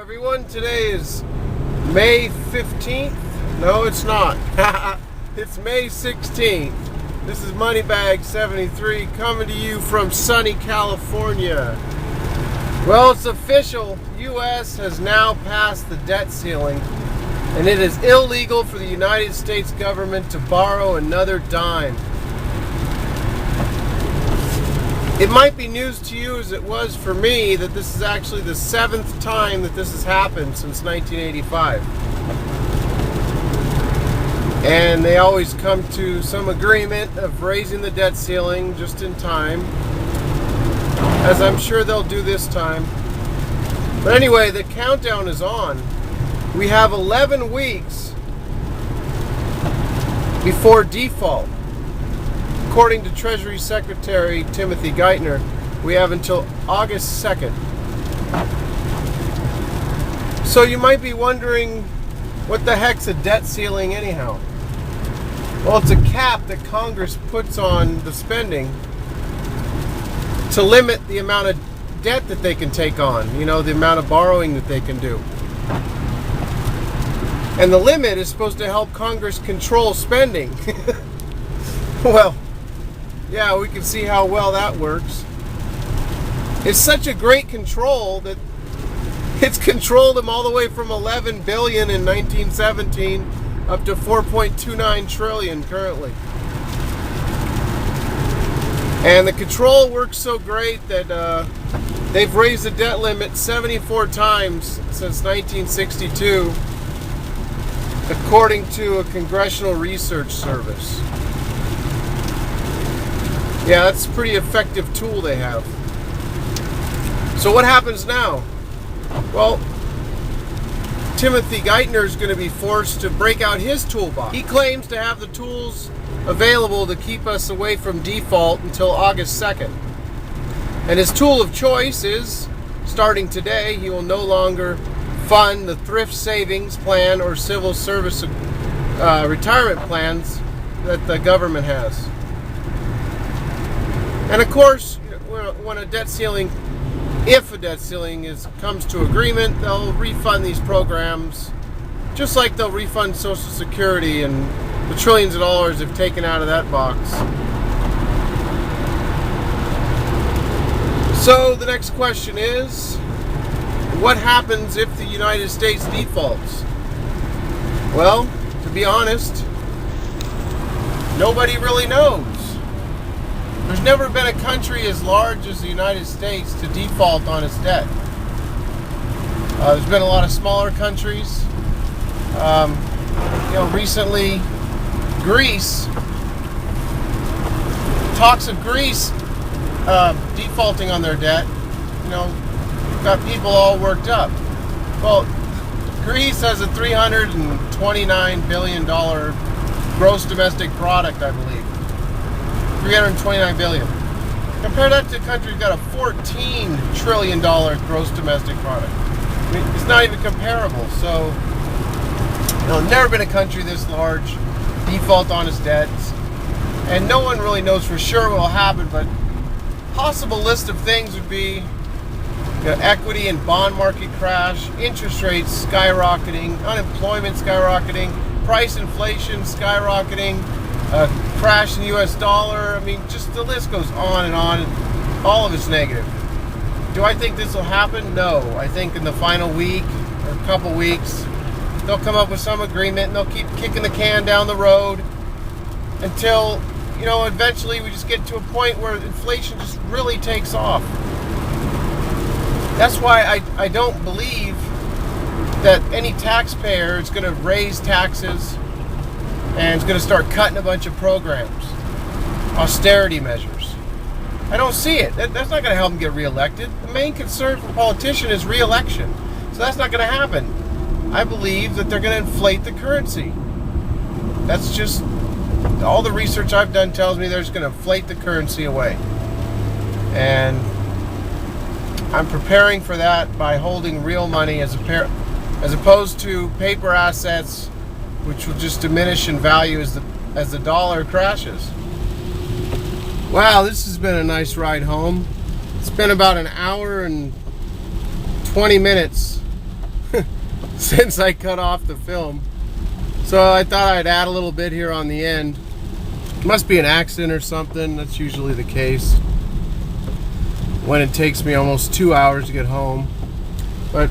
Everyone, today is May 15th. No, it's not. It's May 16th. This is Moneybag 73 coming to you from sunny California. Well, it's official. U.S. has now passed the debt ceiling, and it is illegal for the United States government to borrow another dime. It might be news to you as it was for me that this is actually the 7th time that this has happened since 1985. And they always come to some agreement of raising the debt ceiling just in time, as I'm sure they'll do this time. But anyway, the countdown is on. We have 11 weeks before default. According to Treasury Secretary Timothy Geithner, we have until August 2nd. So you might be wondering, what the heck's a debt ceiling anyhow? Well, it's a cap that Congress puts on the spending to limit the amount of debt that they can take on, the amount of borrowing that they can do. And the limit is supposed to help Congress control spending. Well, yeah, we can see how well that works. It's such a great control that it's controlled them all the way from 11 billion in 1917 up to 4.29 trillion currently. And the control works so great that they've raised the debt limit 74 times since 1962, according to a Congressional Research Service. Yeah, that's a pretty effective tool they have. So what happens now? Well, Timothy Geithner is going to be forced to break out his toolbox. He claims to have the tools available to keep us away from default until August 2nd. And his tool of choice is, starting today, he will no longer fund the thrift savings plan or civil service retirement plans that the government has. And of course, when a debt ceiling, if a debt ceiling comes to agreement, they'll refund these programs, just like they'll refund Social Security and the trillions of dollars they've taken out of that box. So the next question is, what happens if the United States defaults? Well, to be honest, nobody really knows. There's never been a country as large as the United States to default on its debt. There's been a lot of smaller countries. Recently, Greece, talks of Greece defaulting on their debt, got people all worked up. Well, Greece has a $329 billion gross domestic product, I believe. $329 billion. Compare that to a country that's got a $14 trillion gross domestic product. I mean, it's not even comparable. So, never been a country this large default on its debts, and no one really knows for sure what will happen. But possible list of things would be equity and bond market crash, interest rates skyrocketing, unemployment skyrocketing, price inflation skyrocketing, crash in the U.S. dollar. I mean, just the list goes on and on. All of it's negative. Do I think this will happen? No. I think in the final week or a couple weeks, they'll come up with some agreement and they'll keep kicking the can down the road until, eventually we just get to a point where inflation just really takes off. That's why I don't believe that any taxpayer is going to raise taxes and is going to start cutting a bunch of programs, austerity measures. I don't see it. That's not going to help them get reelected. The main concern for a politician is reelection. So that's not going to happen. I believe that they're going to inflate the currency. That's just, all the research I've done tells me they're just going to inflate the currency away. And I'm preparing for that by holding real money as opposed to paper assets, which will just diminish in value as the dollar crashes. Wow, this has been a nice ride home. It's been about an hour and 20 minutes since I cut off the film. So I thought I'd add a little bit here on the end. Must be an accident or something. That's usually the case when it takes me almost 2 hours to get home. But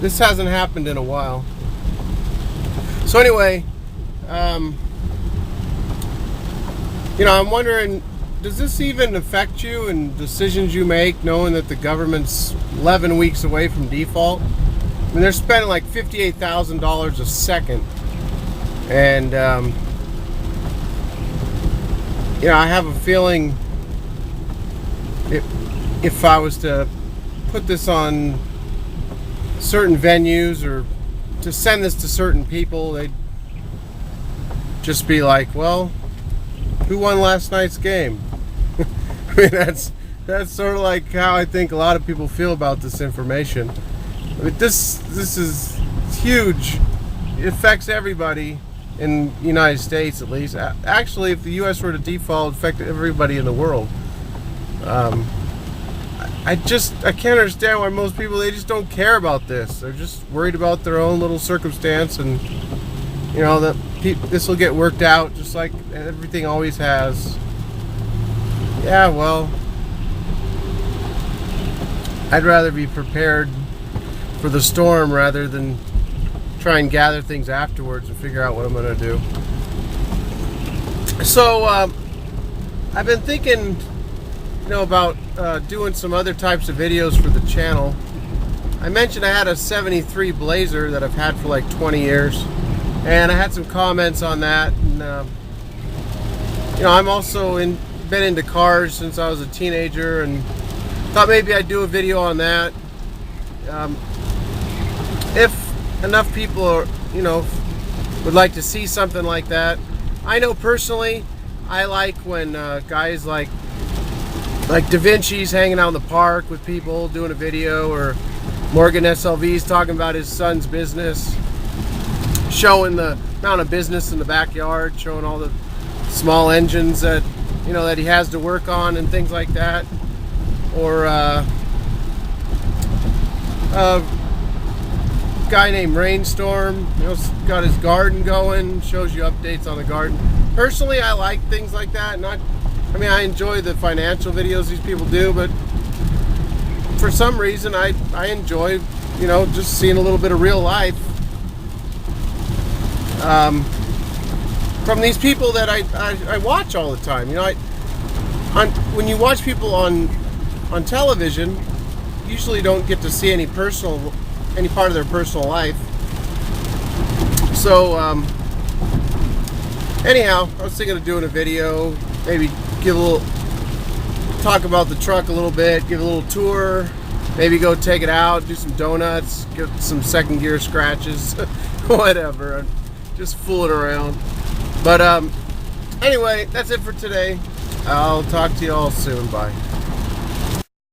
this hasn't happened in a while. So anyway, I'm wondering, does this even affect you and decisions you make, knowing that the government's 11 weeks away from default? I mean, they're spending like $58,000 a second. And, I have a feeling if I was to put this on certain venues or to send this to certain people, they'd just be like, well, who won last night's game? I mean, that's sort of like how I think a lot of people feel about this information. I mean, this is huge. It affects everybody in the United States, at least. Actually, if the U.S. were to default, it would affect everybody in the world. I can't understand why most people, they just don't care about this. They're just worried about their own little circumstance, and that this will get worked out just like everything always has. Yeah, well, I'd rather be prepared for the storm rather than try and gather things afterwards and figure out what I'm going to do. So I've been thinking about doing some other types of videos for the channel. I mentioned I had a 73 Blazer that I've had for like 20 years, and I had some comments on that. And I'm also been into cars since I was a teenager, and thought maybe I'd do a video on that. If enough people are, would like to see something like that. I know personally, I like when guys like Da Vinci's hanging out in the park with people doing a video, or Morgan SLV's talking about his son's business, showing the amount of business in the backyard, showing all the small engines that that he has to work on and things like that. Or a guy named Rainstorm, got his garden going, shows you updates on the garden. Personally, I like things like that. I enjoy the financial videos these people do, but for some reason I enjoy, just seeing a little bit of real life from these people that I watch all the time. When you watch people on television, you usually don't get to see any part of their personal life. So anyhow, I was thinking of doing a video, maybe talk about the truck a little bit, give a little tour, maybe go take it out, do some donuts, get some second gear scratches, whatever, just fooling around. But anyway, that's it for today. I'll talk to you all soon. Bye.